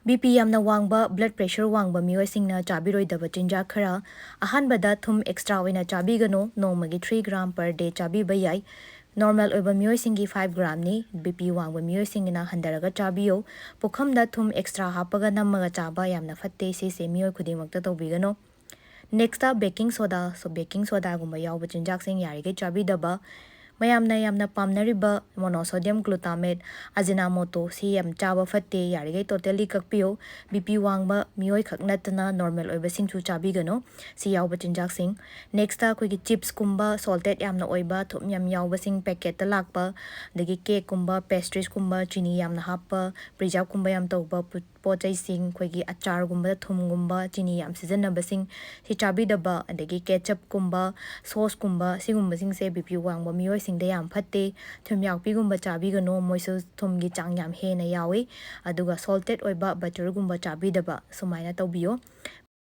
BP yamna wangba blood pressure wangba miyoisingna chabiroidaba chinjak khara ahanbada thum extra oina chabigano nomagi 3 gram per day chabiba yai normal oiba miyoisingi 5 gram ni BP wangba miyoisingna handaraga chabiyo pokhamda thum extra hapaga namaga chaba yamna fatte se miyoi khudingmakta tawbigano next baking soda baking soda gumba yawba chinjak sing yarige chabidaba mayamna pamnariba monosodium glutamate ajinomoto si yam chaba fatte yarige totally kakpiyo BP wangba miyoi khaknatna normal oiba singchu chabigano si yawba chinjak sing next akoigi chips kumba salted yamna oiba thum yam yawba sing packet ta lakpa dagi cake kumba pastries kumba chini yamna happa preserve kumba yam tawba pochai sing koigi achar gumba thum gumba chini yam sijanaba sing si chabidaba adagi ketchup kumba sauce kumba sigumba sing se BP wangba miyoi sing de yam fatte thum yakpi gumba chabigano moisu thum gi chang yam hena yawi aduga salted oiba butter gumba chabidaba sumaina tawbiyo